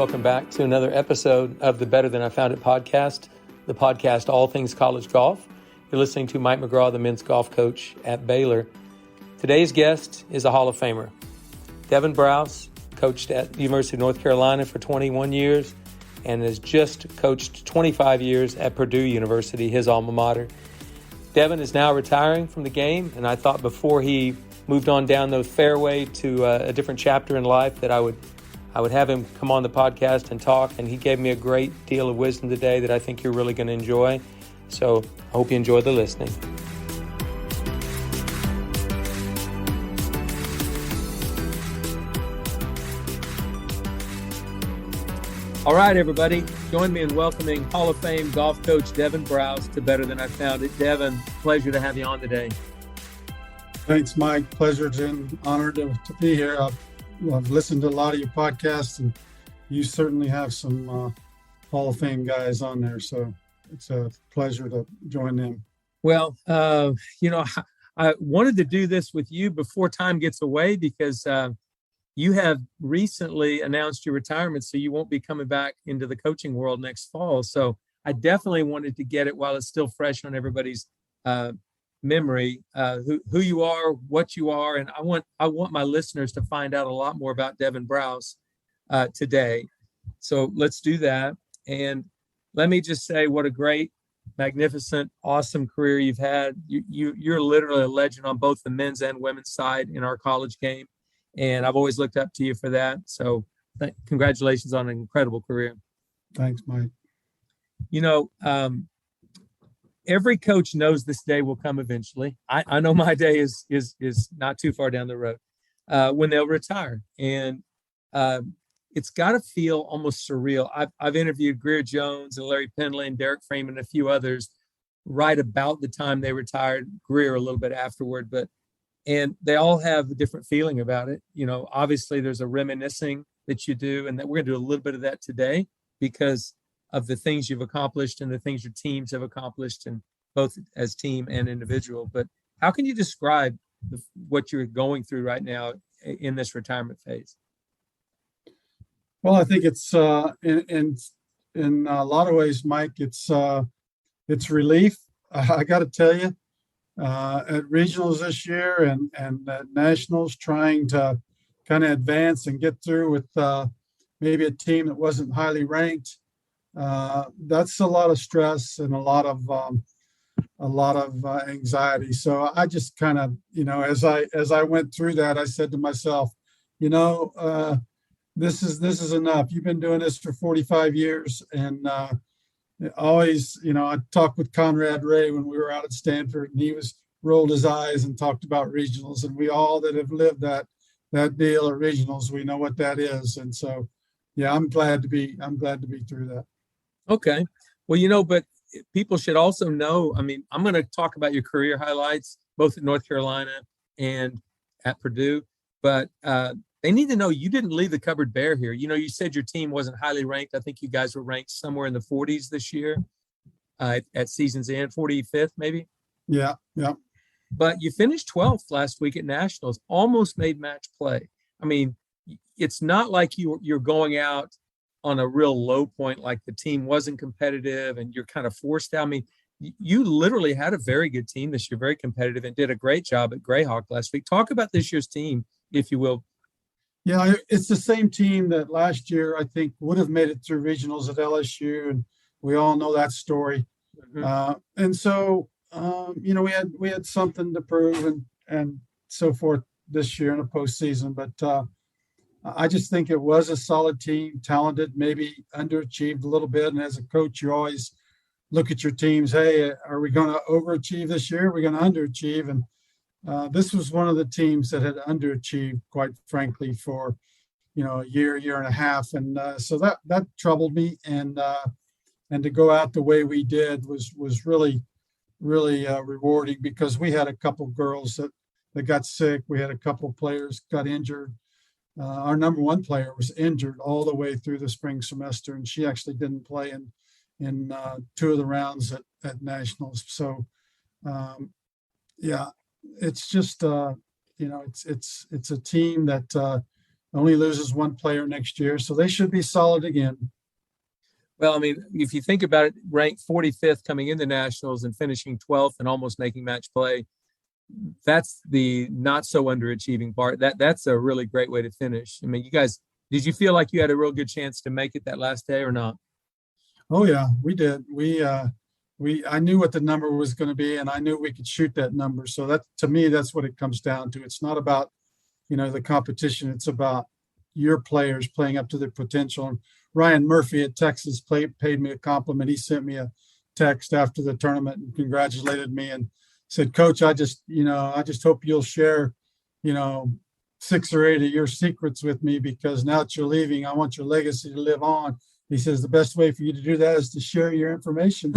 Welcome back to another episode of the Better Than I Found It podcast, the podcast all things college golf. You're listening to Mike McGraw, the men's golf coach at Baylor. Today's guest is a Hall of Famer. Devon Brouse coached at the University of North Carolina for 21 years and has just coached 25 years at Purdue University, his alma mater. Devon is now retiring from the game, and I thought before he moved on down the fairway to a different chapter in life that I would have him come on the podcast and talk, and he gave me a great deal of wisdom today that I think you're really going to enjoy. So I hope you enjoy the listening. All right, everybody, join me in welcoming Hall of Fame golf coach Devon Brouse to Better Than I Found It. Devon, pleasure to have you on today. Thanks, Mike. Pleasure and honored to be here. I've listened to a lot of your podcasts, and you certainly have some Hall of Fame guys on there, so it's a pleasure to join them. Well, I wanted to do this with you before time gets away because you have recently announced your retirement, so you won't be coming back into the coaching world next fall. So I definitely wanted to get it while it's still fresh on everybody's memory, who you are, what you are, and I want my listeners to find out a lot more about Devon Brouse today. So let's do that. And let me just say what a great, magnificent, awesome career you've had. You're literally a legend on both the men's and women's side in our college game. And I've always looked up to you for that. So congratulations on an incredible career. Thanks, Mike. Every coach knows this day will come eventually. I know my day is not too far down the road when they'll retire. And it's got to feel almost surreal. I've interviewed Greer Jones and Larry Penley and Derek Freeman and a few others right about the time they retired, Greer a little bit afterward, and they all have a different feeling about it. Obviously there's a reminiscing that you do, and that we're going to do a little bit of that today because of the things you've accomplished and the things your teams have accomplished, and both as team and individual. But how can you describe what you're going through right now in this retirement phase? Well, I think it's in a lot of ways, Mike, it's relief. I got to tell you, at regionals this year and at nationals, trying to kind of advance and get through with maybe a team that wasn't highly ranked. That's a lot of stress and a lot of anxiety. So I just kind of, as I went through that, I said to myself, this is enough. You've been doing this for 45 years, and always, I talked with Conrad Ray when we were out at Stanford, and he rolled his eyes and talked about regionals, and we all that have lived that deal at regionals, we know what that is. And so, yeah, I'm glad to be through that. Okay. Well, but people should also know, I'm going to talk about your career highlights, both at North Carolina and at Purdue, but they need to know you didn't leave the cupboard bare here. You said your team wasn't highly ranked. I think you guys were ranked somewhere in the 40s this year at season's end, 45th maybe. Yeah. But you finished 12th last week at Nationals, almost made match play. It's not like you're going out on a real low point, like the team wasn't competitive and you're kind of forced out. You literally had a very good team this year, very competitive, and did a great job at Greyhawk last week. Talk about this year's team, if you will. Yeah, it's the same team that last year I think would have made it through regionals at LSU, and we all know that story. Mm-hmm. And so, we had something to prove and so forth this year in the postseason. But I just think it was a solid team, talented, maybe underachieved a little bit. And as a coach, you always look at your teams. Hey, are we going to overachieve this year? Are we going to underachieve? And this was one of the teams that had underachieved, quite frankly, for a year and a half, and so that troubled me. And to go out the way we did was really rewarding, because we had a couple girls that got sick. We had a couple players got injured. Our number one player was injured all the way through the spring semester, and she actually didn't play in two of the rounds at nationals. So it's just it's a team that only loses one player next year, so they should be solid again. Well, I mean, if you think about it, ranked 45th coming into nationals and finishing 12th and almost making match play, that's the not so underachieving part. That's a really great way to finish. I mean, you guys, did you feel like you had a real good chance to make it that last day or not? Oh yeah, we did. I knew what the number was going to be, and I knew we could shoot that number. So that, to me, that's what it comes down to. It's not about, the competition. It's about your players playing up to their potential. And Ryan Murphy at Texas paid me a compliment. He sent me a text after the tournament and congratulated me and said, "Coach, I just hope you'll share, 6 or 8 of your secrets with me, because now that you're leaving, I want your legacy to live on." He says the best way for you to do that is to share your information.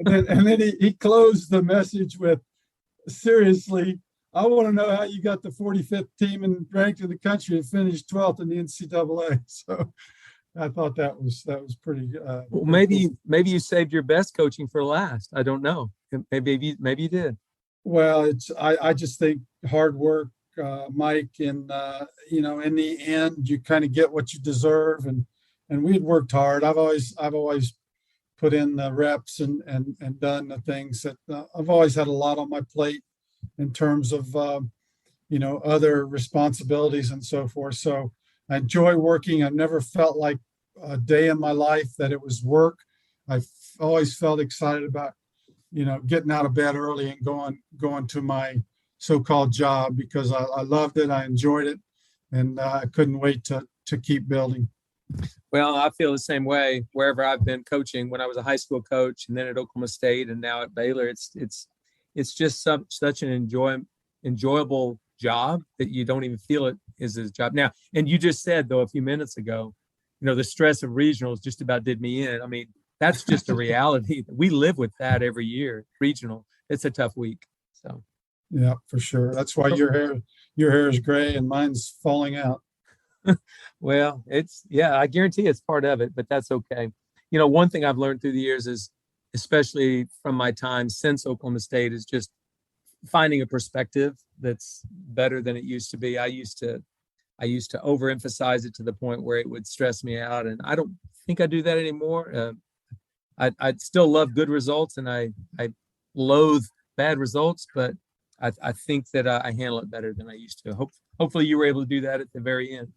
and then he closed the message with, "Seriously, I want to know how you got the 45th team and ranked in the country and finished 12th in the NCAA." So I thought that was pretty. Well, maybe you saved your best coaching for last. I don't know. Maybe you did. Well, I just think hard work, Mike, and in the end, you kind of get what you deserve, and we had worked hard. I've always put in the reps and done the things that I've always had a lot on my plate in terms of other responsibilities and so forth. So I enjoy working. I've never felt like a day in my life that it was work. I've always felt excited about getting out of bed early and going to my so-called job, because I loved it. I enjoyed it, and I couldn't wait to keep building. Well, I feel the same way wherever I've been coaching. When I was a high school coach, and then at Oklahoma State, and now at Baylor, it's just such an enjoyable job that you don't even feel it is a job now. And you just said, though, a few minutes ago, the stress of regionals just about did me in. I mean, that's just a reality. We live with that every year. Regional, it's a tough week. So, yeah, for sure. That's why your hair is gray and mine's falling out. Well, I guarantee it's part of it, but that's okay. One thing I've learned through the years is, especially from my time since Oklahoma State, is just finding a perspective that's better than it used to be. I used to overemphasize it to the point where it would stress me out, and I don't think I do that anymore. I still love good results, and I loathe bad results, but I think that I handle it better than I used to. Hopefully you were able to do that at the very end.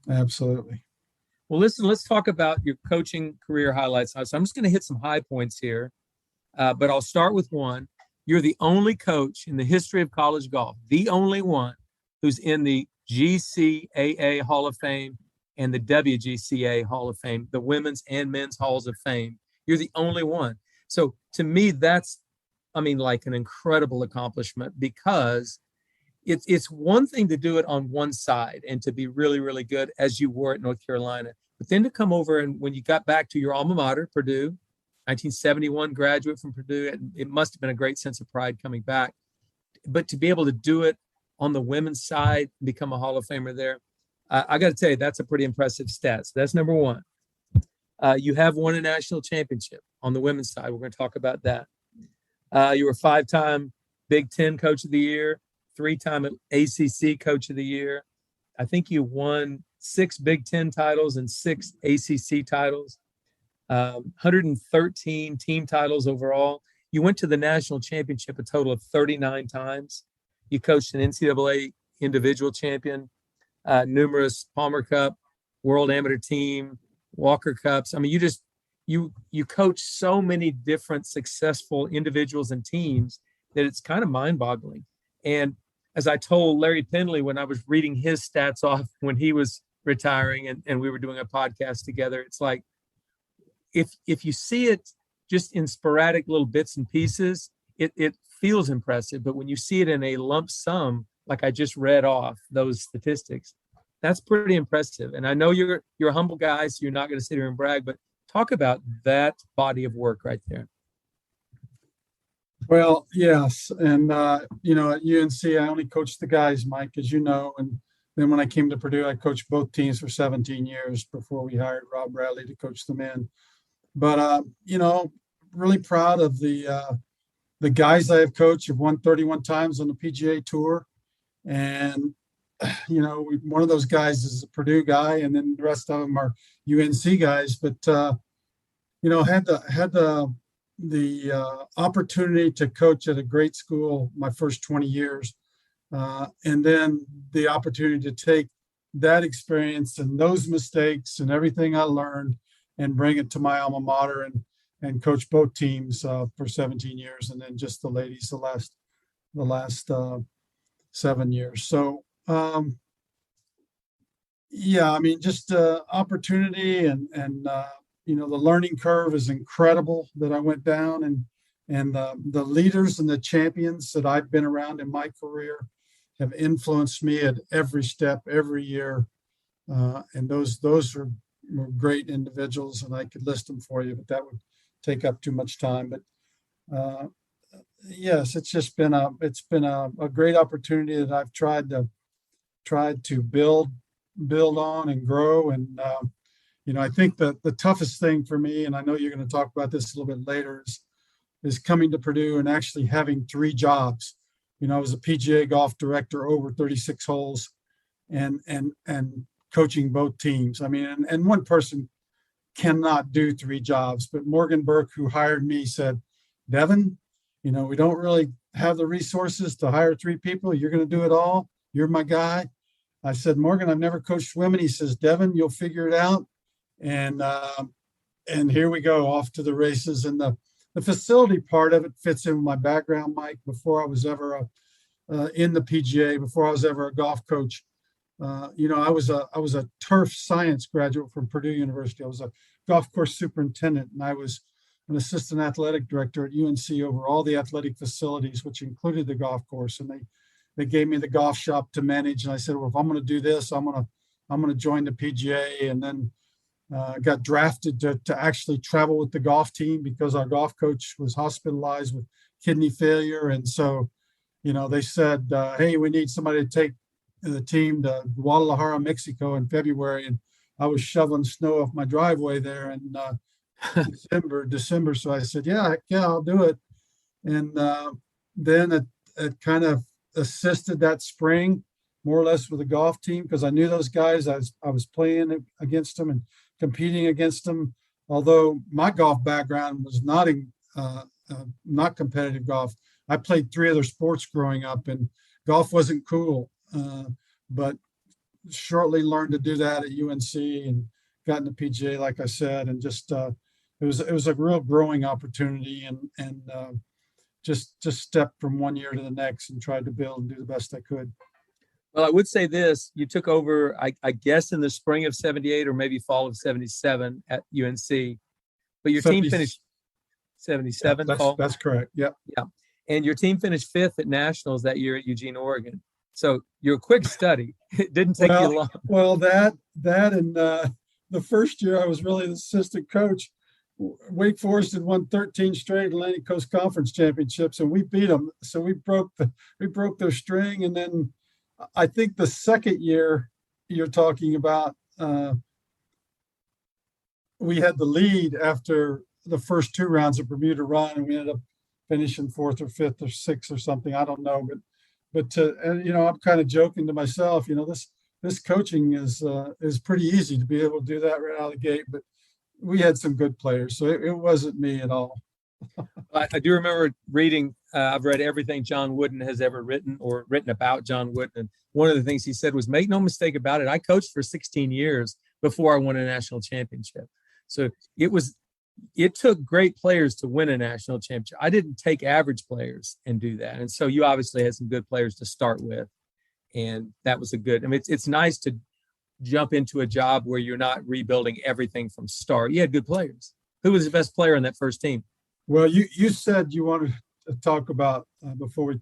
Absolutely. Well, listen, let's talk about your coaching career highlights. So I'm just going to hit some high points here, but I'll start with one. You're the only coach in the history of college golf, the only one who's in the GCAA Hall of Fame and the WGCA Hall of Fame, the women's and men's halls of fame. You're the only one. So to me, that's, like an incredible accomplishment, because it's one thing to do it on one side and to be really, really good, as you were at North Carolina, but then to come over, and when you got back to your alma mater, Purdue, 1971 graduate from Purdue, it must have been a great sense of pride coming back. But to be able to do it on the women's side, become a Hall of Famer there, I got to tell you, that's a pretty impressive stat. So that's number one. You have won a national championship on the women's side. We're going to talk about that. You were 5-time Big Ten Coach of the Year, 3-time ACC Coach of the Year. I think you won 6 Big Ten titles and 6 ACC titles, 113 team titles overall. You went to the national championship a total of 39 times. You coached an NCAA individual champion, numerous Palmer Cup, World Amateur Team, Walker Cups. You coach so many different successful individuals and teams that it's kind of mind-boggling. And as I told Larry Pendley when I was reading his stats off when he was retiring and we were doing a podcast together, it's like, if you see it just in sporadic little bits and pieces, it feels impressive. But when you see it in a lump sum, like I just read off those statistics, that's pretty impressive. And I know you're a humble guy, so you're not going to sit here and brag, but talk about that body of work right there. Well, yes. And, at UNC, I only coached the guys, Mike, as you know. And then when I came to Purdue, I coached both teams for 17 years before we hired Rob Bradley to coach the men. But, really proud of the guys I have coached. Have won 31 times on the PGA Tour. And one of those guys is a Purdue guy, and then the rest of them are UNC guys. But had the opportunity to coach at a great school my first 20 years, and then the opportunity to take that experience and those mistakes and everything I learned and bring it to my alma mater and coach both teams for 17 years, and then just the ladies the last 7 years. So just opportunity and the learning curve is incredible that I went down, and the leaders and the champions that I've been around in my career have influenced me at every step, every year. And those were great individuals, and I could list them for you, but that would take up too much time. But yes, it's just been a great opportunity that I've tried to build on and grow. And I think that the toughest thing for me, and I know you're going to talk about this a little bit later, is coming to Purdue and actually having 3 jobs. I was a PGA golf director over 36 holes, and coaching both teams. I mean, and one person cannot do 3 jobs, but Morgan Burke, who hired me, said, "Devon, we don't really have the resources to hire 3 people. You're going to do it all. You're my guy." I said, "Morgan, I've never coached women." He says, "Devon, you'll figure it out." And here we go, off to the races. And the facility part of it fits in with my background, Mike. Before I was ever in the PGA, before I was ever a golf coach, I was a turf science graduate from Purdue University. I was a golf course superintendent, and I was an assistant athletic director at UNC over all the athletic facilities, which included the golf course. And they gave me the golf shop to manage. And I said, well, if I'm going to do this, I'm going to join the PGA. And then got drafted to actually travel with the golf team because our golf coach was hospitalized with kidney failure. And so, they said, hey, we need somebody to take the team to Guadalajara, Mexico in February. And I was shoveling snow off my driveway there in December. So I said, yeah, I'll do it. And then it kind of assisted that spring more or less with the golf team, because I knew those guys. I was playing against them and competing against them. Although my golf background was not competitive golf. I played 3 other sports growing up, and golf wasn't cool. But shortly learned to do that at UNC and got in the PGA, like I said, and just it was a real growing opportunity, and just stepped from one year to the next and tried to build and do the best I could. Well, I would say this: you took over, I guess, in the spring of '78 or maybe fall of '77 at UNC, but your team finished '77. Yeah, that's correct. Yep. Yeah, and your team finished 5th at nationals that year at Eugene, Oregon. So you're a quick study. It didn't take you long. Well, that and the first year I was really the assistant coach. Wake Forest had won 13 straight Atlantic Coast Conference championships, and we beat them. So we broke their string. And then I think the second year you're talking about, we had the lead after the first 2 rounds of Bermuda Run, and we ended up finishing 4th or 5th or 6th or something. I don't know, but I'm kind of joking to myself. This coaching is pretty easy to be able to do that right out of the gate. But we had some good players, so it wasn't me at all. I do remember reading. I've read everything John Wooden has ever written or written about John Wooden. And one of the things he said was, make no mistake about it, I coached for 16 years before I won a national championship. So it took great players to win a national championship. I didn't take average players and do that. And so you obviously had some good players to start with. And that was it's nice to jump into a job where you're not rebuilding everything from start. You had good players. Who was the best player in that first team? Well, you said you wanted to talk about, before we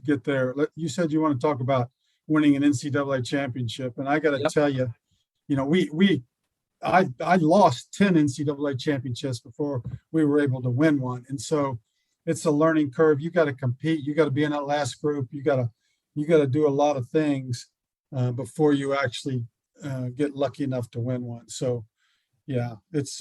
get there, you said you want to talk about winning an NCAA championship. And I got to tell you, I lost 10 NCAA championships before we were able to win one. And so it's a learning curve. You got to compete. You got to be in that last group. You got to do a lot of things before you actually get lucky enough to win one. So yeah, it's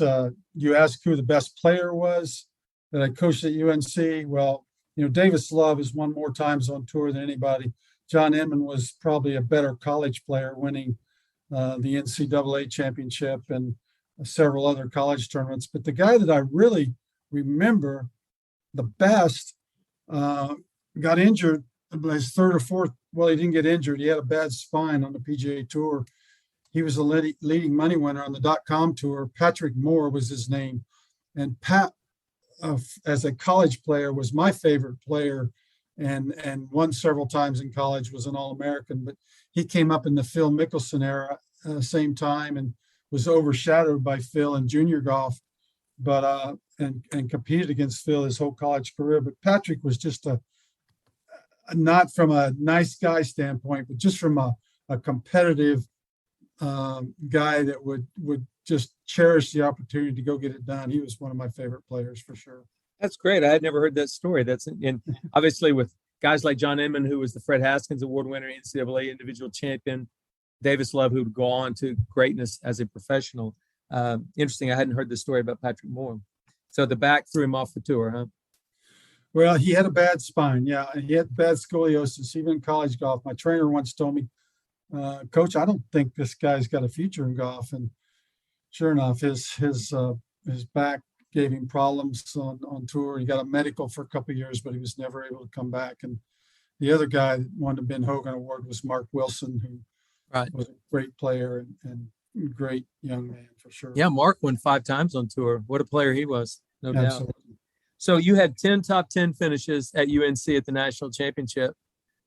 you ask who the best player was that I coached at UNC. Well, Davis Love has won more times on tour than anybody. John Inman was probably a better college player, winning the NCAA championship and several other college tournaments. But the guy that I really remember the best got injured his third or fourth. Well, he didn't get injured. He had a bad spine on the PGA Tour. He was a leading money winner on the .com tour. Patrick Moore was his name. And Pat, as a college player, was my favorite player, and won several times in college, was an All-American. But he came up in the Phil Mickelson era, same time, and was overshadowed by Phil in junior golf, but and competed against Phil his whole college career. But Patrick was just not from a nice guy standpoint, but just from a competitive guy that would just cherish the opportunity to go get it done. He was one of my favorite players for sure. That's great. I had never heard that story. And obviously with guys like John Inman, who was the Fred Haskins Award winner, NCAA individual champion, Davis Love, who would go on to greatness as a professional. Interesting. I hadn't heard the story about Patrick Moore. So the back threw him off the tour, huh? Well, he had a bad spine. Yeah, he had bad scoliosis, even in college golf. My trainer once told me, Coach, I don't think this guy's got a future in golf. And sure enough, his back gave him problems on tour. He got a medical for a couple of years, but he was never able to come back. And the other guy that won the Ben Hogan Award was Mark Wilson, who was a great player and great young man for sure. Yeah, Mark won 5 times on tour. What a player he was, no Absolutely. doubt. So you had 10 top 10 finishes at UNC at the national championship.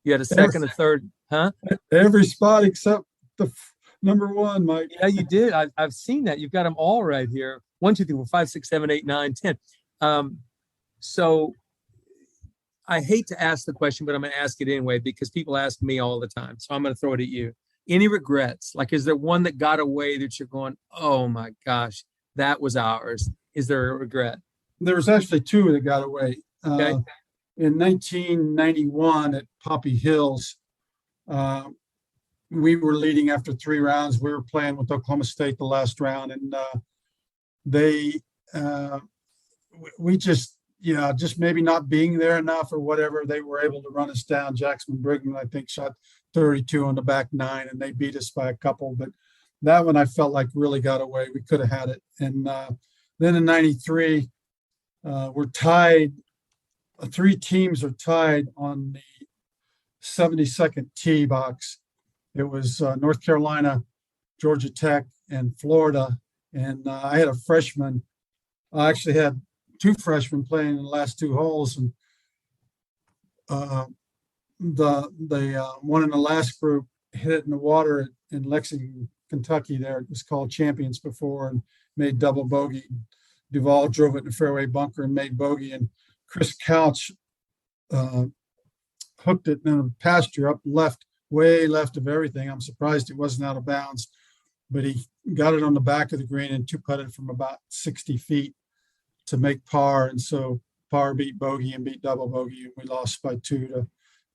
You had a second, a third, huh? Every spot except the number one, Mike. Yeah, you did. I've seen that. You've got them all right here. 1, 2, 3, 4, 5, 6, 7, 8, 9, 10. So I hate to ask the question, but I'm going to ask it anyway because people ask me all the time. So I'm going to throw it at you. Any regrets? Like, is there one that got away that you're going, oh my gosh, that was ours? Is there a regret? There was actually 2 that got away. Okay. In 1991 at Poppy Hills, we were leading after 3 rounds. We were playing with Oklahoma State the last round, and we just maybe not being there enough or whatever, they were able to run us down. Jackson Brigman, I think, shot 32 on the back 9, and they beat us by a couple. But that one I felt like really got away. We could have had it. And then in 93, we're tied. 3 teams are tied on the 72nd tee box. It was North Carolina, Georgia Tech, and Florida. And I had a freshman. I actually had 2 freshmen playing in the last 2 holes, and the one in the last group hit it in the water in Lexington, Kentucky. There, it was called Champions before, and made double bogey. Duvall drove it in the fairway bunker and made bogey, and Chris Couch hooked it in a pasture up left, way left of everything. I'm surprised it wasn't out of bounds, but he got it on the back of the green and 2-putted from about 60 feet to make par. And so par beat bogey and beat double bogey, and we lost by 2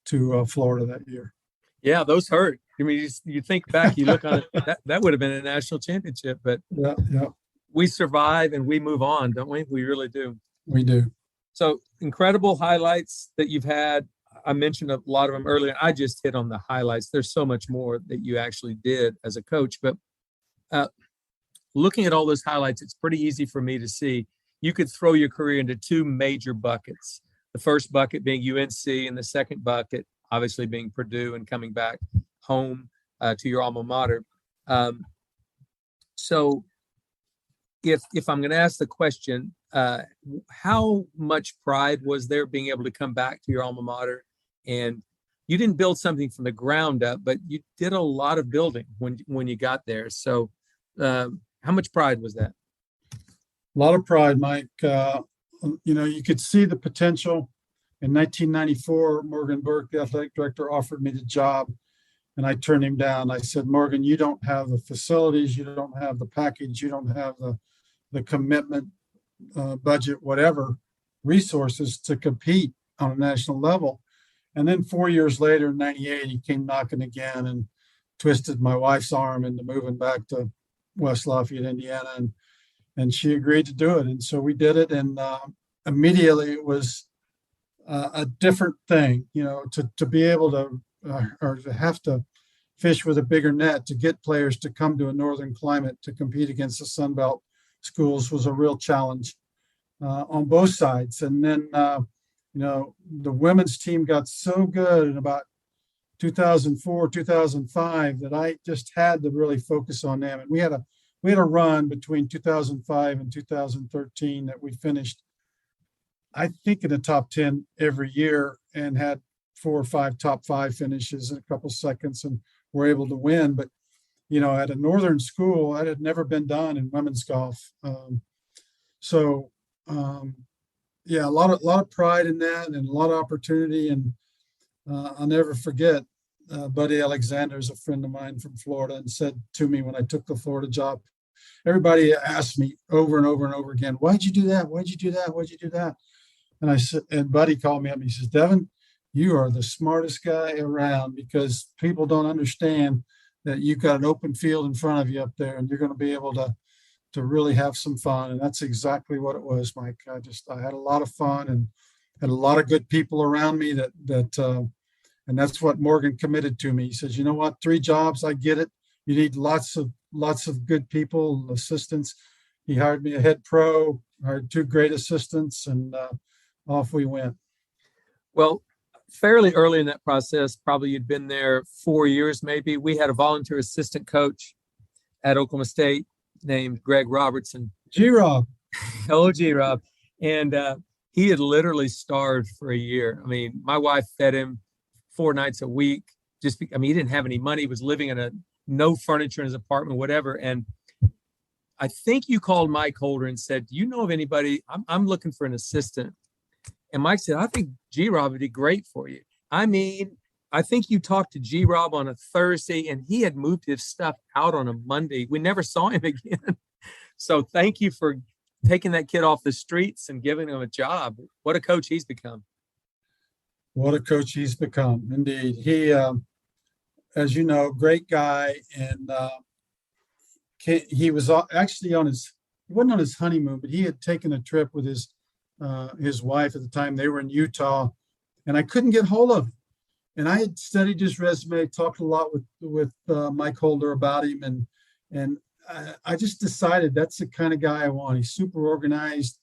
to Florida that year. Yeah, those hurt. I mean, you think back, you look on it, that would have been a national championship, but yeah. We survive and we move on, don't we? We really do. We do. So incredible highlights that you've had. I mentioned a lot of them earlier. I just hit on the highlights. There's so much more that you actually did as a coach, but looking at all those highlights, it's pretty easy for me to see you could throw your career into 2 major buckets. The first bucket being UNC, and the second bucket obviously being Purdue and coming back home to your alma mater. So if I'm going to ask the question, how much pride was there being able to come back to your alma mater? And you didn't build something from the ground up, but you did a lot of building when you got there. So how much pride was that? A lot of pride, Mike. You could see the potential. In 1994, Morgan Burke, the athletic director, offered me the job, and I turned him down. I said, Morgan, you don't have the facilities, you don't have the package, you don't have the commitment, budget, whatever, resources to compete on a national level. And then 4 years later, in 98, he came knocking again and twisted my wife's arm into moving back to West Lafayette, Indiana, and she agreed to do it. And so we did it, and immediately it was a different thing, to be able to or to have to fish with a bigger net to get players to come to a northern climate to compete against the Sun Belt schools was a real challenge on both sides. And then, the women's team got so good in about 2004, 2005 that I just had to really focus on them. And we had a run between 2005 and 2013 that we finished, I think, in the top 10 every year and had 4 or 5 top 5 finishes in a couple seconds and were able to win. But, at a northern school, that had never been done in women's golf. A lot of pride in that and a lot of opportunity. And I'll never forget, Buddy Alexander is a friend of mine from Florida and said to me when I took the Florida job, everybody asked me over and over and over again, why'd you do that? Why'd you do that? Why'd you do that? And I said, and Buddy called me up and he says, Devon, you are the smartest guy around because people don't understand that you've got an open field in front of you up there and you're going to be able to really have some fun. And that's exactly what it was, Mike. I had a lot of fun and had a lot of good people around me and that's what Morgan committed to me. He says, you know what, 3 jobs, I get it. You need lots of good people, assistants. He hired me a head pro, hired 2 great assistants, and off we went. Well, fairly early in that process, probably you'd been there 4 years, maybe. We had a volunteer assistant coach at Oklahoma State named Greg Robertson. G-Rob. Oh, G-Rob. And he had literally starved for a year. I mean, my wife fed him 4 nights a week. He didn't have any money. He was living in no furniture in his apartment, whatever. And I think you called Mike Holder and said, do you know of anybody? I'm looking for an assistant. And Mike said, I think G-Rob would be great for you. I mean, I think you talked to G-Rob on a Thursday and he had moved his stuff out on a Monday. We never saw him again. So thank you for taking that kid off the streets and giving him a job. What a coach he's become. What a coach he's become. Indeed. He, as you know, great guy. And he was actually he wasn't on his honeymoon, but he had taken a trip with his wife at the time. They were in Utah and I couldn't get hold of him. And I had studied his resume, talked a lot with Mike Holder about him. And I just decided that's the kind of guy I want. He's super organized,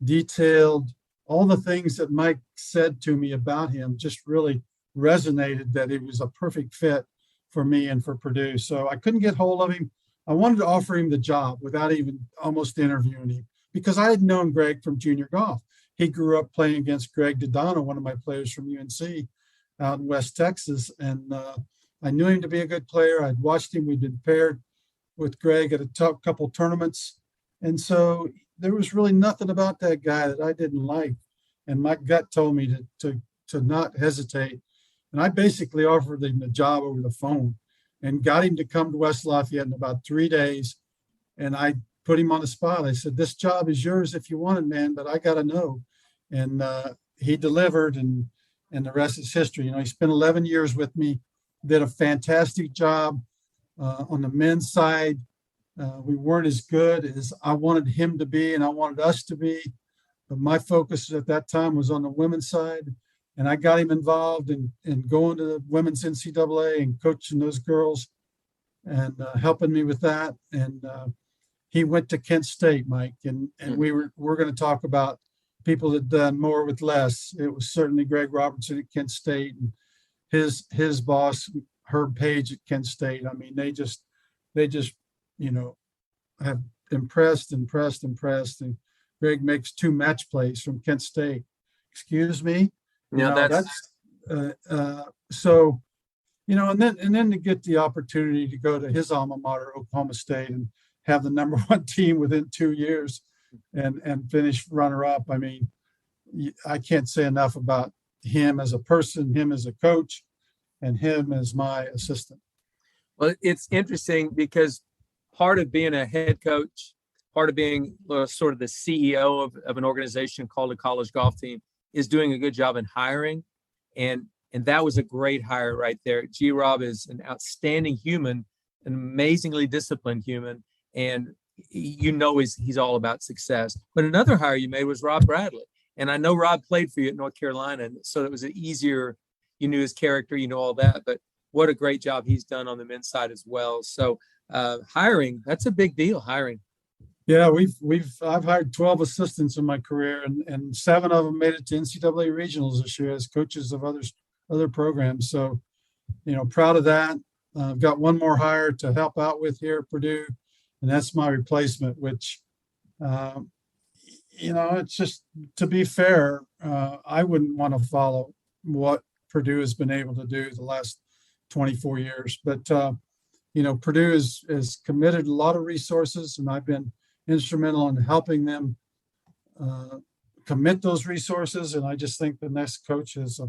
detailed. All the things that Mike said to me about him just really resonated, that he was a perfect fit for me and for Purdue. So I couldn't get hold of him. I wanted to offer him the job without even almost interviewing him because I had known Greg from junior golf. He grew up playing against Greg Dodano, one of my players from UNC out in West Texas. And I knew him to be a good player. I'd watched him. We'd been paired with Greg at a couple tournaments. And so there was really nothing about that guy that I didn't like. And my gut told me to not hesitate. And I basically offered him the job over the phone and got him to come to West Lafayette in about 3 days. And I put him on the spot. I said, this job is yours if you want it, man, but I got to know. And he delivered, and the rest is history. He spent 11 years with me, did a fantastic job on the men's side. We weren't as good as I wanted him to be and I wanted us to be. But my focus at that time was on the women's side. And I got him involved in going to the women's NCAA and coaching those girls and helping me with that. And he went to Kent State, Mike. And we're going to talk about people that done more with less. It was certainly Greg Robertson at Kent State and his boss, Herb Page at Kent State. I mean, they just have impressed. And Greg makes 2 match plays from Kent State. Excuse me. So, and then to get the opportunity to go to his alma mater, Oklahoma State, and have the number 1 team within 2 years and finish runner up. I mean, I can't say enough about him as a person, him as a coach, and him as my assistant. Well, it's interesting because part of being a head coach, part of being sort of the CEO of an organization called a college golf team, is doing a good job in hiring. And that was a great hire right there. G-Rob is an outstanding human, an amazingly disciplined human. And he's all about success. But another hire you made was Rob Bradley. And I know Rob played for you at North Carolina, so it was an easier you knew his character, you know all that, but what a great job he's done on the men's side as well. So hiring, that's a big deal, hiring. Yeah, I've hired 12 assistants in my career, and 7 of them made it to NCAA regionals this year as coaches of other programs. So, proud of that. I've got one more hire to help out with here at Purdue, and that's my replacement, which, it's just, to be fair, I wouldn't want to follow what Purdue has been able to do the last 24 years. But, Purdue has committed a lot of resources, and I've been instrumental in helping them commit those resources. And I just think the next coach has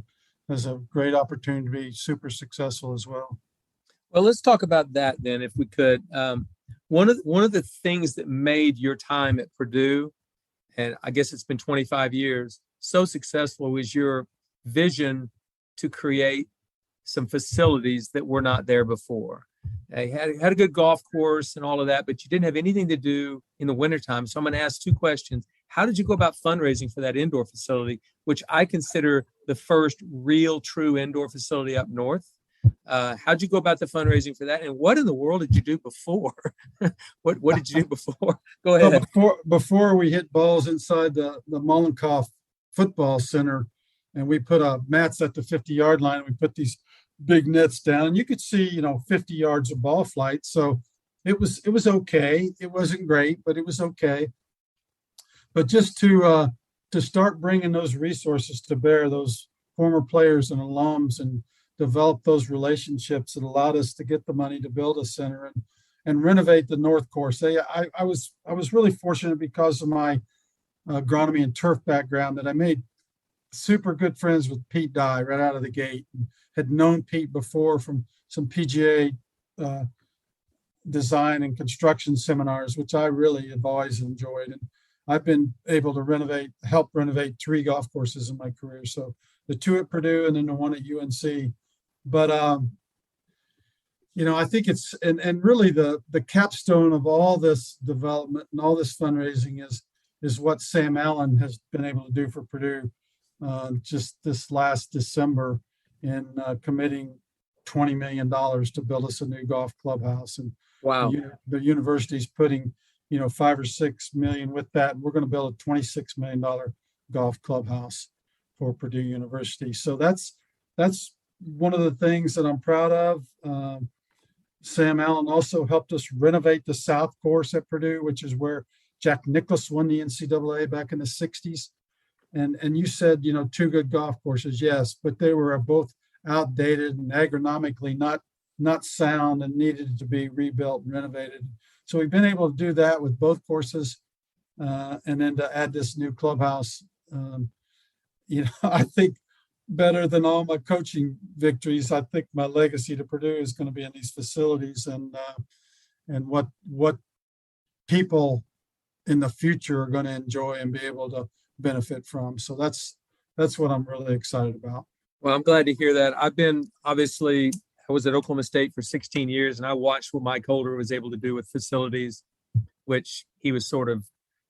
a great opportunity to be super successful as well. Well, let's talk about that then, if we could. One of the things that made your time at Purdue, and I guess it's been 25 years, so successful was your vision to create some facilities that were not there before. You had a good golf course and all of that, but you didn't have anything to do in the wintertime. So I'm going to ask 2 questions. How did you go about fundraising for that indoor facility, which I consider the first real true indoor facility up north? How'd you go about the fundraising for that? And what in the world did you do before? What did you do before? Go ahead. Before we hit balls inside the Mollenkopf football center, and we put mats at the 50-yard line, and we put these big nets down, and you could see 50 yards of ball flight. So it was okay. It wasn't great, but it was okay. But just to start bringing those resources to bear, those former players and alums, and develop those relationships that allowed us to get the money to build a center and renovate the North Course. I was really fortunate because of my agronomy and turf background that I made super good friends with Pete Dye right out of the gate, and had known Pete before from some PGA design and construction seminars, which I really have always enjoyed. And I've been able to help renovate 3 golf courses in my career. So the 2 at Purdue and then the 1 at UNC. But, I think it's, and really the capstone of all this development and all this fundraising is what Sam Allen has been able to do for Purdue just this last December in committing $20 million to build us a new golf clubhouse. And wow, the university's putting, 5 or 6 million with that. We're going to build a $26 million golf clubhouse for Purdue University. So that's one of the things that I'm proud of. Sam Allen also helped us renovate the South Course at Purdue, which is where Jack Nicklaus won the NCAA back in the 60s. And you said, 2 good golf courses. Yes, but they were both outdated and agronomically not sound and needed to be rebuilt and renovated. So we've been able to do that with both courses. And then to add this new clubhouse, I think better than all my coaching victories, I think my legacy to Purdue is going to be in these facilities and what people in the future are going to enjoy and be able to benefit from. So that's what I'm really excited about. Well, I'm glad to hear that. I was at Oklahoma State for 16 years, and I watched what Mike Holder was able to do with facilities, which he was sort of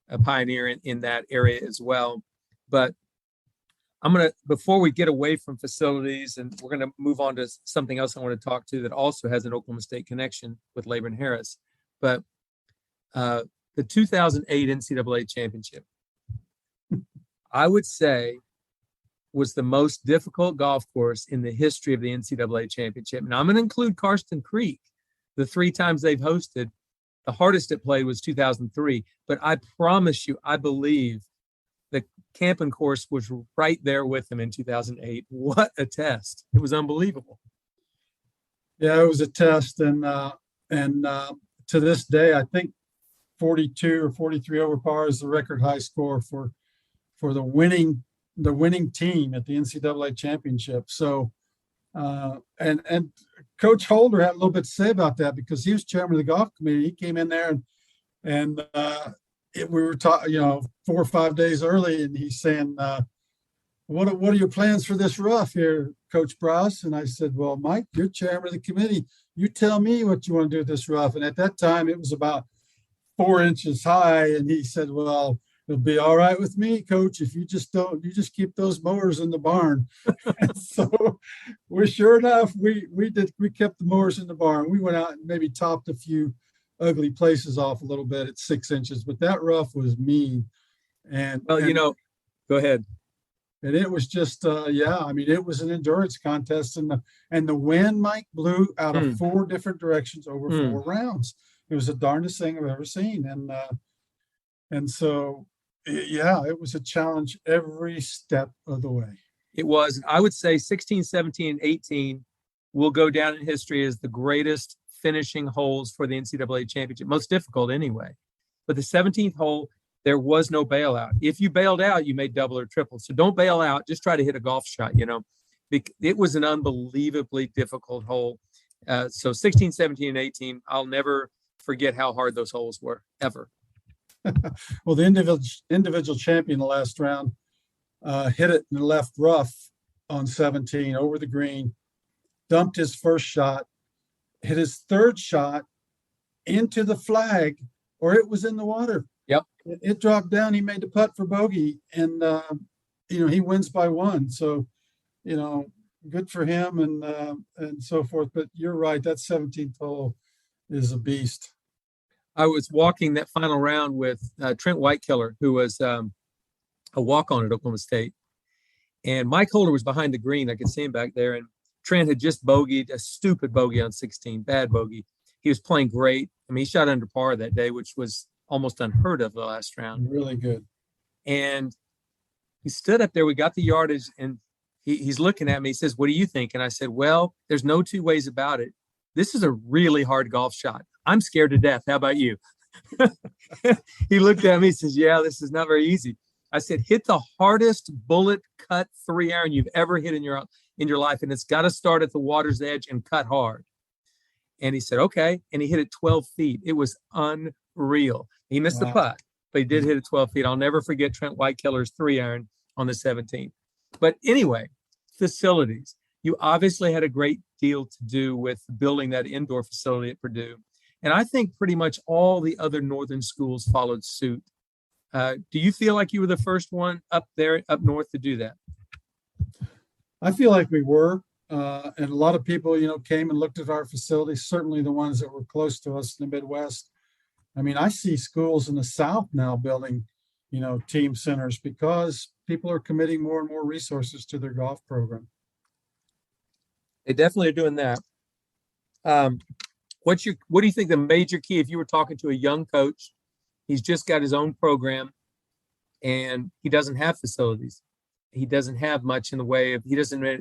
a pioneer in that area as well. But before we get away from facilities, and we're going to move on to something else I want to talk to that also has an Oklahoma State connection with Laban Harris. But the 2008 NCAA championship, I would say, was the most difficult golf course in the history of the NCAA championship. And I'm going to include Karsten Creek. The 3 times they've hosted, the hardest it played was 2003. But I promise you, I believe the Campen course was right there with them in 2008. What a test. It was unbelievable. Yeah, it was a test. And to this day, I think 42 or 43 over par is the record high score for the winning team at the NCAA championship. So, and Coach Holder had a little bit to say about that because he was chairman of the golf committee. He came in there and we were talking, 4 or 5 days early, and he's saying, what are your plans for this rough here, Coach Brouse? And I said, well, Mike, you're chairman of the committee. You tell me what you want to do with this rough. And at that time, it was about 4 inches high. And he said, well, it'll be all right with me, coach, if you just keep those mowers in the barn. And so sure enough, we kept the mowers in the barn. We went out and maybe topped a few ugly places off a little bit at 6 inches, but that rough was mean. And well, go ahead. And it was just, it was an endurance contest, and the wind, Mike, blew out of 4 different directions over 4 rounds. It was the darndest thing I've ever seen, and so, it was a challenge every step of the way. It was. I would say 16, 17, and 18 will go down in history as the greatest finishing holes for the NCAA championship, most difficult anyway. But the 17th hole, there was no bailout. If you bailed out, you made double or triple. So don't bail out. Just try to hit a golf shot, It was an unbelievably difficult hole. So 16, 17, and 18, I'll never forget how hard those holes were, ever. Well, the individual champion the last round hit it in the left rough on 17 over the green, dumped his first shot, hit his third shot into the flag, or it was in the water. Yep. It dropped down. He made the putt for bogey, and he wins by 1. So, good for him and so forth. But you're right. That 17th hole is a beast. I was walking that final round with Trent Whitekiller, who was a walk-on at Oklahoma State, and Mike Holder was behind the green. I could see him back there, and Trent had just bogeyed a stupid bogey on 16, bad bogey. He was playing great. I mean, he shot under par that day, which was almost unheard of the last round. Really good. And he stood up there. We got the yardage, and he's looking at me. He says, "What do you think?" And I said, "Well, there's no 2 ways about it. This is a really hard golf shot. I'm scared to death. How about you?" He looked at me and says, "Yeah, this is not very easy." I said, "Hit the hardest bullet cut 3-iron you've ever hit in your life, and it's got to start at the water's edge and cut hard." And he said, "Okay." And he hit it 12 feet. It was unreal. He missed the putt, but he did hit it 12 feet. I'll never forget Trent Whitekiller's 3-iron on the 17th. But anyway, facilities. You obviously had a great deal to do with building that indoor facility at Purdue. And I think pretty much all the other northern schools followed suit. Do you feel like you were the first one up north to do that? I feel like we were. And a lot of people, came and looked at our facilities, certainly the ones that were close to us in the Midwest. I mean, I see schools in the South now building, team centers because people are committing more and more resources to their golf program. They definitely are doing that. What do you think the major key, if you were talking to a young coach, he's just got his own program and he doesn't have facilities. He doesn't have much in the way of,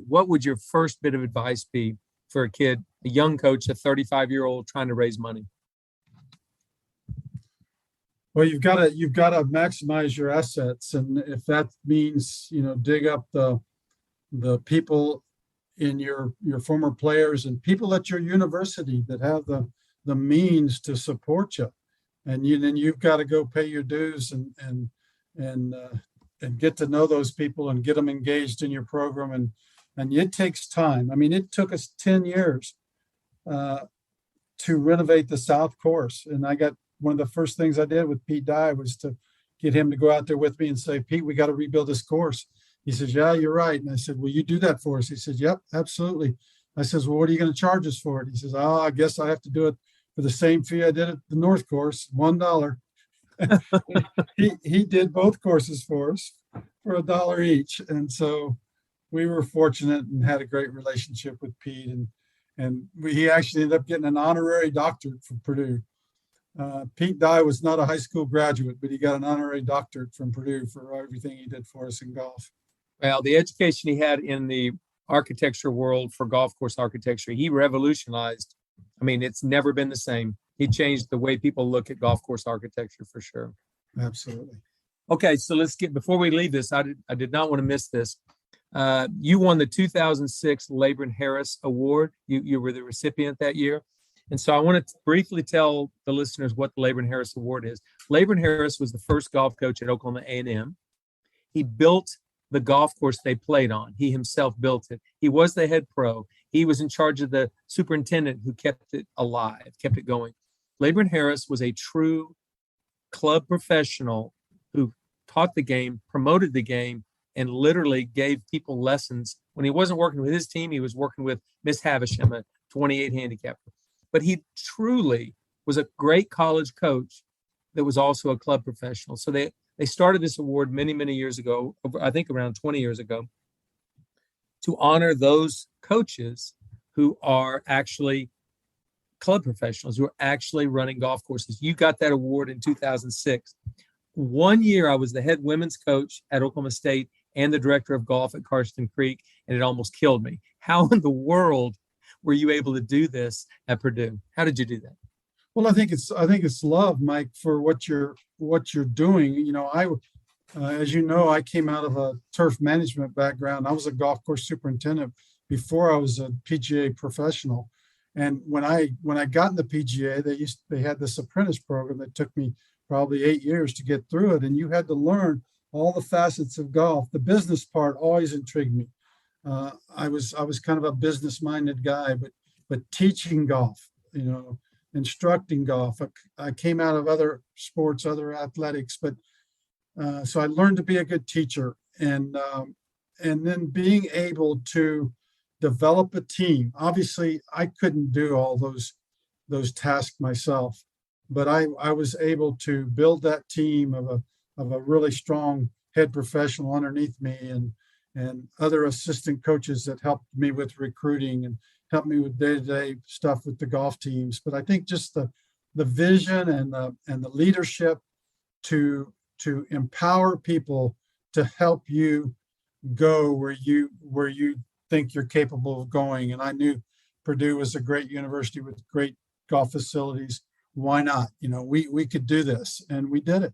what would your first bit of advice be for a kid, a young coach, a 35-year-old trying to raise money? Well, you've got to maximize your assets. And if that means, dig up the people in your former players and people at your university that have the means to support you. And then you've got to go pay your dues and get to know those people and get them engaged in your program. And it takes time. I mean, it took us 10 years to renovate the South Course. And one of the first things I did with Pete Dye was to get him to go out there with me and say, "Pete, we got to rebuild this course." He says, "Yeah, you're right." And I said, "Will you do that for us?" He said, "Yep, absolutely." I says, "Well, what are you going to charge us for it?" He says, "Oh, I guess I have to do it for the same fee I did at the North Course, $1. He did both courses for us for $1 each. And so we were fortunate and had a great relationship with Pete. And he actually ended up getting an honorary doctorate from Purdue. Pete Dye was not a high school graduate, but he got an honorary doctorate from Purdue for everything he did for us in golf. Well, the education he had in the architecture world for golf course architecture, he revolutionized. I mean, it's never been the same. He changed the way people look at golf course architecture for sure. Absolutely. Okay, so before we leave this, I did not want to miss this. You won the 2006 Labron Harris Award. You were the recipient that year. And so I want to briefly tell the listeners what the Labron Harris Award is. Labron Harris was the first golf coach at Oklahoma A&M. He built the golf course they played on. He himself built it. He was the head pro. He was in charge of the superintendent who kept it alive, kept it going. Labron Harris was a true club professional who taught the game, promoted the game, and literally gave people lessons. When he wasn't working with his team, he was working with Miss Havisham, a 28 handicapper. But he truly was a great college coach that was also a club professional. So they started this award many, many years ago, I think around 20 years ago, to honor those coaches who are actually club professionals, who are actually running golf courses. You got that award in 2006. 1 year, I was the head women's coach at Oklahoma State and the director of golf at Karsten Creek, and it almost killed me. How in the world were you able to do this at Purdue? How did you do that? Well, I think it's love, Mike, for what you're doing. You know, as you know, I came out of a turf management background. I was a golf course superintendent before I was a PGA professional. And when I got in the PGA, they had this apprentice program that took me probably 8 years to get through it. And you had to learn all the facets of golf. The business part always intrigued me. I was kind of a business-minded guy, but teaching golf, you know, instructing golf. I came out of other sports, other athletics, but so I learned to be a good teacher, and then being able to develop a team. Obviously, I couldn't do all those tasks myself, but I was able to build that team of a really strong head professional underneath me, and other assistant coaches that helped me with recruiting and helped me with day-to-day stuff with the golf teams. But I think just the vision and the leadership to empower people to help you go where you think you're capable of going. And I knew Purdue was a great university with great golf facilities. Why not? You know, we could do this, and we did it.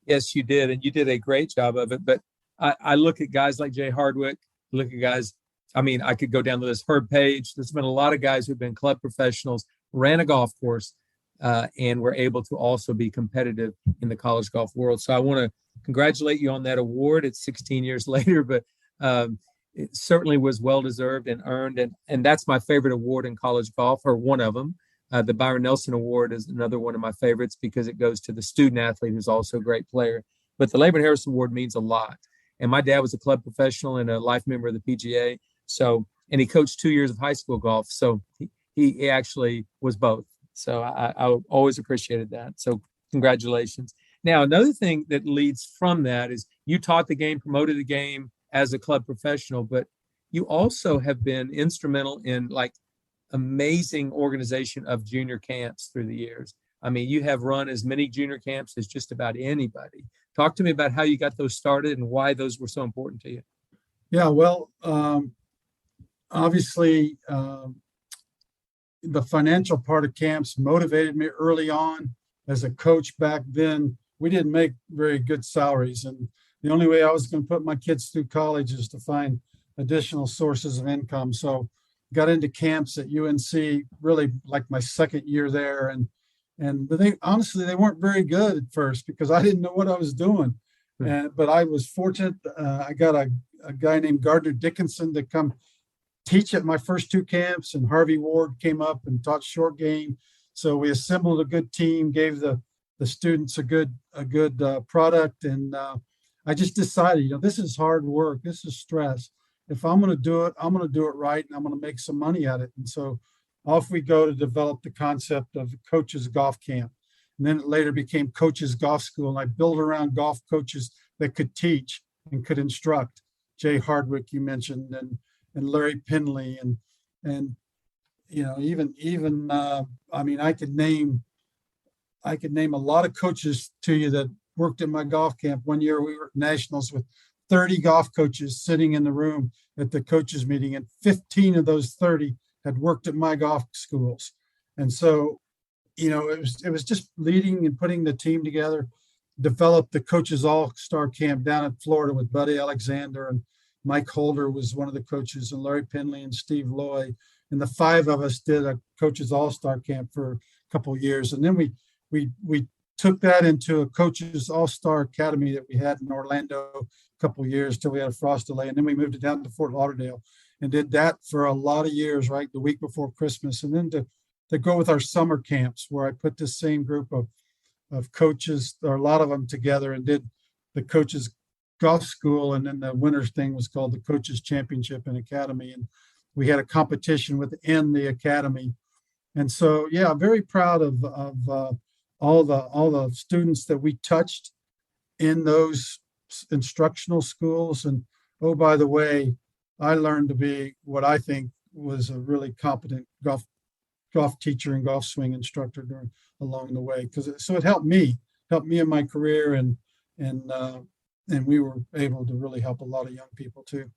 Yes, you did, and you did a great job of it. But I look at guys like Jay Hardwick, look at guys, I mean, I could go down the list, Herb Page. There's been a lot of guys who've been club professionals, ran a golf course, and were able to also be competitive in the college golf world. So I want to congratulate you on that award. It's 16 years later, but it certainly was well-deserved and earned. And that's my favorite award in college golf, or one of them. The Byron Nelson Award is another one of my favorites because it goes to the student athlete who's also a great player. But the Laban Harris Award means a lot. And my dad was a club professional and a life member of the PGA. So, and he coached 2 years of high school golf. So he actually was both. So I always appreciated that. So congratulations. Now, another thing that leads from that is you taught the game, promoted the game as a club professional, but you also have been instrumental in like amazing organization of junior camps through the years. I mean, you have run as many junior camps as just about anybody. Talk to me about how you got those started and why those were so important to you. Yeah, well, obviously, the financial part of camps motivated me early on. As a coach back then, we didn't make very good salaries. And the only way I was going to put my kids through college is to find additional sources of income. So got into camps at UNC really like my second year there. But they honestly, they weren't very good at first because I didn't know what I was doing. But I was fortunate. I got a guy named Gardner Dickinson to come teach at my first two camps, and Harvey Ward came up and taught short game. So we assembled a good team, gave the students a good product. And I just decided, you know, this is hard work. This is stress. If I'm going to do it, I'm going to do it right, and I'm going to make some money at it. And so off we go to develop the concept of the coaches golf camp. And then it later became coaches golf school. And I built around golf coaches that could teach and could instruct. Jay Hardwick, you mentioned, and Larry Pinley, and you know, even I mean, I could name a lot of coaches to you that worked at my golf camp. One year we were at nationals with 30 golf coaches sitting in the room at the coaches meeting, and 15 of those 30 had worked at my golf schools. And so, you know, it was just leading and putting the team together, developed the coaches all-star camp down in Florida with Buddy Alexander, and Mike Holder was one of the coaches, and Larry Pinley and Steve Loy. And the five of us did a coaches all-star camp for a couple of years. And then we took that into a coaches all-star academy that we had in Orlando a couple of years till we had a frost delay. And then we moved it down to Fort Lauderdale and did that for a lot of years, right? The week before Christmas. And then to go with our summer camps, where I put this same group of coaches, or a lot of them, together and did the coaches golf school, and then the winter's thing was called the Coaches Championship and Academy, and we had a competition within the academy. And so, yeah, I'm very proud of all the students that we touched in those instructional schools. And oh, by the way, I learned to be what I think was a really competent golf teacher and golf swing instructor along the way, because it helped me in my career, and we were able to really help a lot of young people too.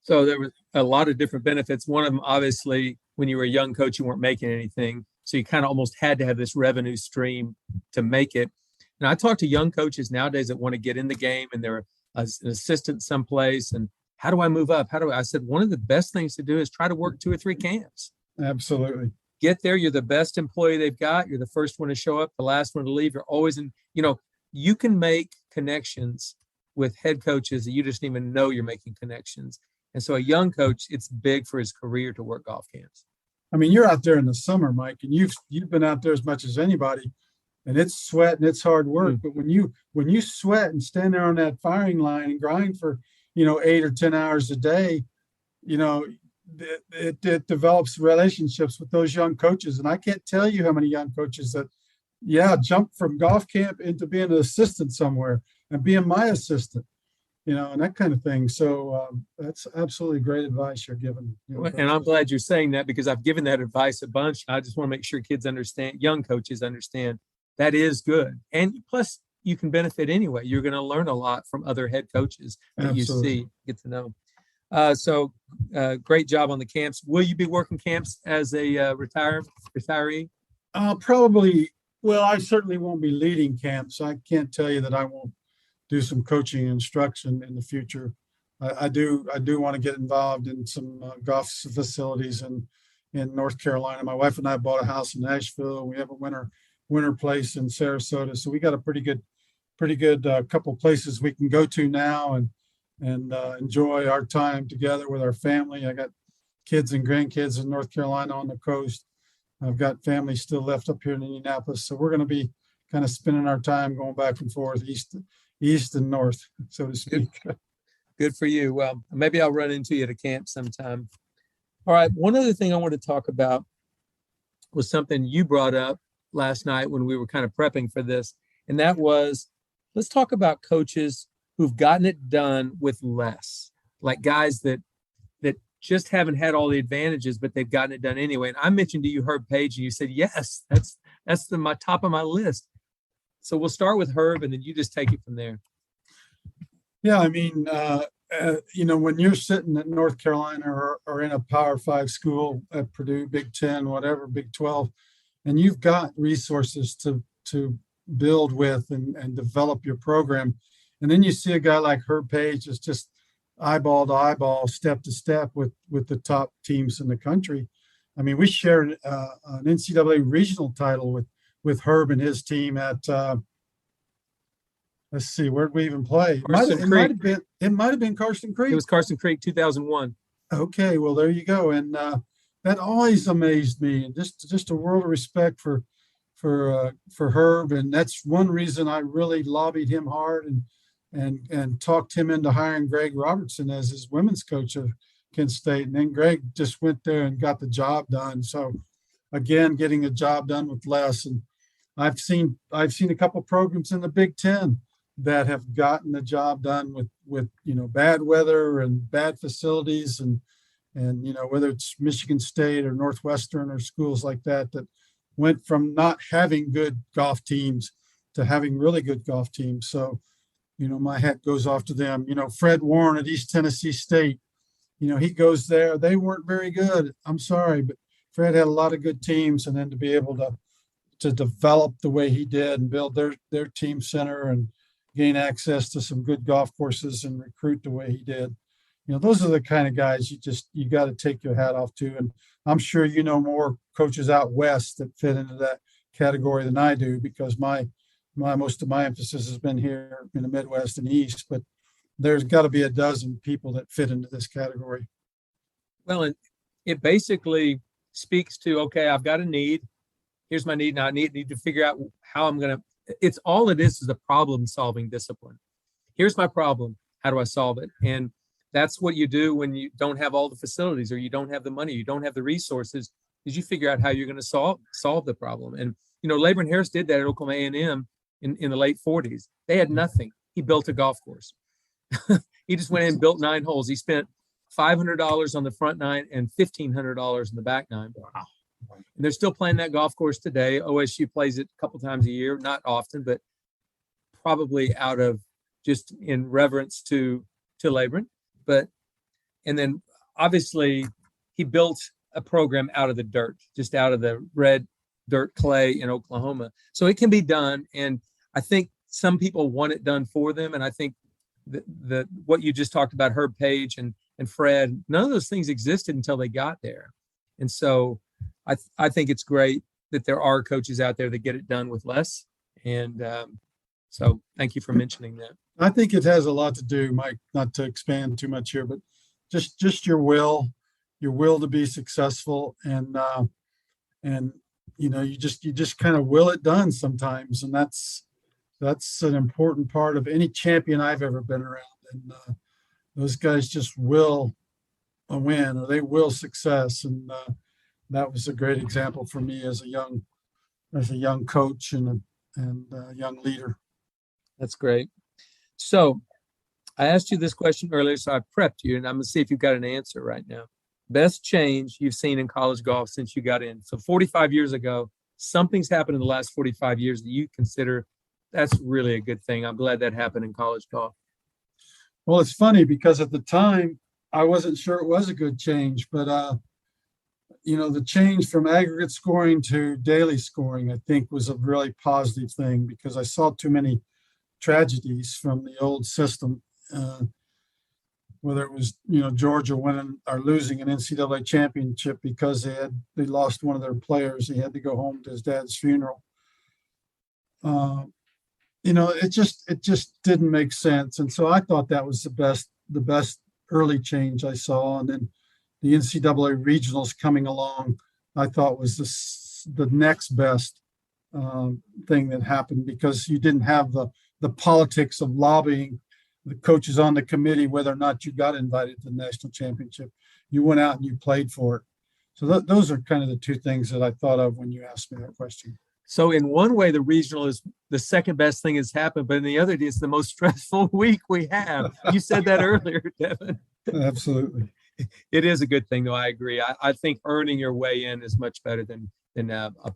So there was a lot of different benefits. One of them, obviously, when you were a young coach, you weren't making anything. So you kind of almost had to have this revenue stream to make it. And I talk to young coaches nowadays that want to get in the game, and they're an assistant someplace. And how do I move up? I said, one of the best things to do is try to work 2 or 3 camps. Absolutely. Get there. You're the best employee they've got. You're the first one to show up, the last one to leave. You're always in, you can make connections with head coaches that you just didn't even know you're making connections. And so a young coach, it's big for his career to work golf camps. I mean, you're out there in the summer, Mike, and you've been out there as much as anybody, and it's sweat and it's hard work. But when you sweat and stand there on that firing line and grind for, 8 or 10 hours a day, it develops relationships with those young coaches. And I can't tell you how many young coaches that, jump from golf camp into being an assistant somewhere and being my assistant. And that kind of thing. So that's absolutely great advice you're giving. And I'm glad you're saying that, because I've given that advice a bunch. I just want to make sure kids understand, young coaches understand that is good. And plus, you can benefit anyway. You're going to learn a lot from other head coaches that Absolutely. you see, get to know. So great job on the camps. Will you be working camps as a retiree? Probably. Well, I certainly won't be leading camps. I can't tell you that I won't do some coaching and instruction in the future. I do want to get involved in some golf facilities in North Carolina. My wife and I bought a house in Nashville. We have a winter place in Sarasota. So we got a pretty good couple places we can go to now and enjoy our time together with our family. I got kids and grandkids in North Carolina on the coast. I've got family still left up here in Indianapolis. So we're going to be kind of spending our time going back and forth east and north, so to speak. Good for you. Well, maybe I'll run into you at a camp sometime. All right. One other thing I want to talk about was something you brought up last night when we were kind of prepping for this. And that was, let's talk about coaches who've gotten it done with less, like guys that just haven't had all the advantages, but they've gotten it done anyway. And I mentioned to you Herb Page, and you said, yes, that's my top of my list. So we'll start with Herb, and then you just take it from there. Yeah, I mean, when you're sitting at North Carolina or in a Power 5 school at Purdue, Big 10, whatever, Big 12, and you've got resources to build with and develop your program, and then you see a guy like Herb Page is just eyeball to eyeball, step to step with the top teams in the country. I mean, we shared an NCAA regional title with Herb and his team at let's see, where did we even play? It might have been Carson Creek. It was Carson Creek, 2001. Okay, well, there you go. And that always amazed me, and just a world of respect for Herb. And that's one reason I really lobbied him hard and talked him into hiring Greg Robertson as his women's coach of Kent State. And then Greg just went there and got the job done. So again, getting a job done with less. And I've seen a couple programs in the Big 10 that have gotten the job done with bad weather and bad facilities and whether it's Michigan State or Northwestern or schools like that went from not having good golf teams to having really good golf teams. So, my hat goes off to them. Fred Warren at East Tennessee State, he goes there. They weren't very good. I'm sorry, but Fred had a lot of good teams, and then to be able to develop the way he did and build their team center and gain access to some good golf courses and recruit the way he did. Those are the kind of guys you got to take your hat off to. And I'm sure more coaches out west that fit into that category than I do, because most of my emphasis has been here in the Midwest and East, but there's got to be a dozen people that fit into this category. Well, it basically speaks to, okay, I've got a need. Here's my need. Now I need to figure out how I'm going to, it is a problem solving discipline. here's my problem. How do I solve it? And that's what you do when you don't have all the facilities, or you don't have the money, you don't have the resources, is you figure out how you're going to solve the problem. And, Laban Harris did that at Oklahoma A&M in the late 40s. They had nothing. He built a golf course. He just went in and built 9 holes. He spent $500 on the front 9 and $1,500 on the back 9. Wow. And they're still playing that golf course today. OSU plays it a couple times a year, not often, but probably out of just in reverence to Laban. And then obviously he built a program out of the dirt, just out of the red dirt clay in Oklahoma. So it can be done. And I think some people want it done for them. And I think the what you just talked about, Herb Page and Fred, none of those things existed until they got there. And so I think it's great that there are coaches out there that get it done with less. And so thank you for mentioning that. I think it has a lot to do, Mike, not to expand too much here, but just your will to be successful, and you just kind of will it done sometimes, and that's an important part of any champion I've ever been around. And those guys just will a win, or they will success, and that was a great example for me as a young coach and a young leader. That's great. So I asked you this question earlier, so I prepped you, and I'm going to see if you've got an answer right now. Best change you've seen in college golf since you got in. So 45 years ago, something's happened in the last 45 years that you consider that's really a good thing. I'm glad that happened in college golf. Well, it's funny because at the time, I wasn't sure it was a good change, but the change from aggregate scoring to daily scoring, I think, was a really positive thing, because I saw too many tragedies from the old system, whether it was Georgia winning or losing an NCAA championship because they lost one of their players. He had to go home to his dad's funeral. It just didn't make sense, and so I thought that was the best early change I saw. And then the NCAA regionals coming along, I thought was the next best thing that happened, because you didn't have the politics of lobbying the coaches on the committee whether or not you got invited to the national championship. You went out and you played for it. So those are kind of the two things that I thought of when you asked me that question. So in one way, the regional is the second best thing has happened, but in the other, it's the most stressful week we have. You said that earlier, Devon. Absolutely. It is a good thing, though. I agree. I think earning your way in is much better than a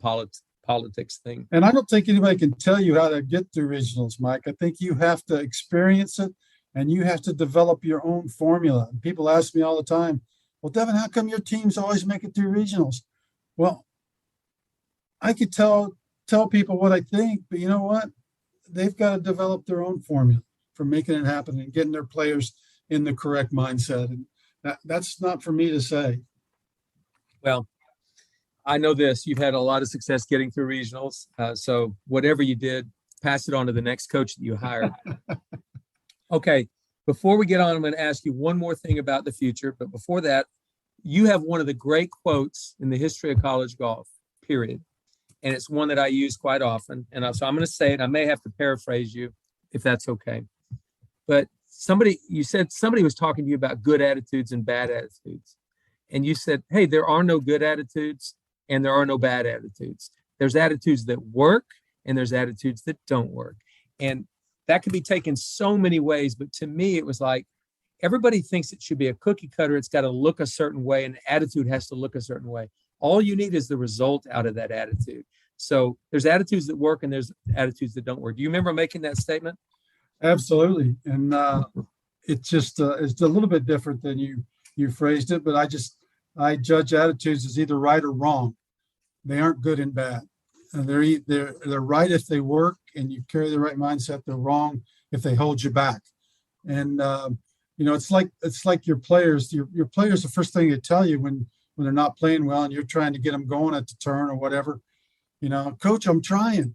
politics thing. And I don't think anybody can tell you how to get through regionals, Mike. I think you have to experience it, and you have to develop your own formula. And people ask me all the time, well, Devon, how come your teams always make it through regionals? Well, I could tell people what I think, but you know what? They've got to develop their own formula for making it happen and getting their players in the correct mindset. And that's not for me to say. Well, I know this. You've had a lot of success getting through regionals. So whatever you did, pass it on to the next coach that you hire. Okay. Before we get on, I'm going to ask you one more thing about the future. But before that, you have one of the great quotes in the history of college golf, period. And it's one that I use quite often. And so I'm going to say it. I may have to paraphrase you if that's okay. But you said somebody was talking to you about good attitudes and bad attitudes. And you said, hey, there are no good attitudes and there are no bad attitudes. There's attitudes that work and there's attitudes that don't work. And that could be taken so many ways. But to me, it was like everybody thinks it should be a cookie cutter. It's got to look a certain way, and attitude has to look a certain way. All you need is the result out of that attitude. So there's attitudes that work and there's attitudes that don't work. Do you remember making that statement? Absolutely. And it's just it's a little bit different than you phrased it, but I judge attitudes as either right or wrong. They aren't good and bad. And they're right if they work and you carry the right mindset. They're wrong if they hold you back. And it's like your players. Your players, the first thing they tell you when they're not playing well and you're trying to get them going at the turn or whatever, Coach, I'm trying.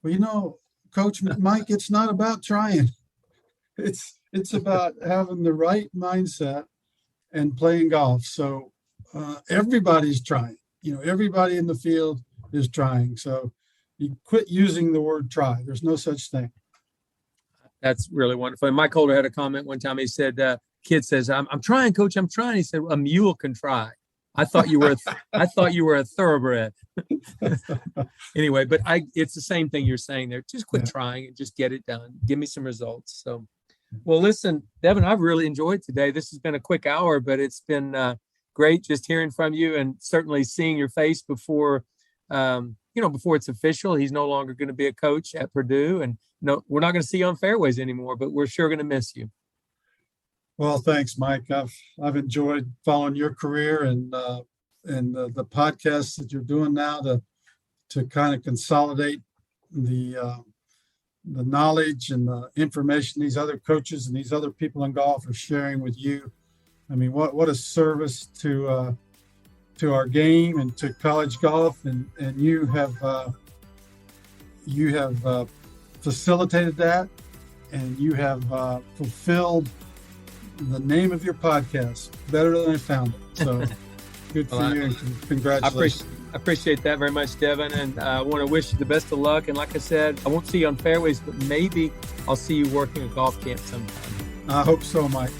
Well, Coach Mike, it's not about trying. It's about having the right mindset and playing golf. So everybody's trying. Everybody in the field is trying. So you quit using the word try. There's no such thing. That's really wonderful. And Mike Holder had a comment one time. He said, kid says, I'm trying, coach, I'm trying. He said, a mule can try. I thought you were a thoroughbred. Anyway, but it's the same thing you're saying there. Just quit trying and just get it done. Give me some results. So, well, listen, Devon, I've really enjoyed today. This has been a quick hour, but it's been great just hearing from you and certainly seeing your face before, before it's official. He's no longer going to be a coach at Purdue, and no, we're not going to see you on fairways anymore, but we're sure going to miss you. Well, thanks, Mike. I've enjoyed following your career and the podcasts that you're doing now to kind of consolidate the knowledge and the information these other coaches and these other people in golf are sharing with you. I mean, what a service to our game and to college golf, and you have facilitated that, and you have fulfilled the name of your podcast better than I found it. So good for you, and congratulations. I appreciate that very much, Devon, and I want to wish you the best of luck. And like I said, I won't see you on fairways, but maybe I'll see you working a golf camp sometime. I hope so, Mike.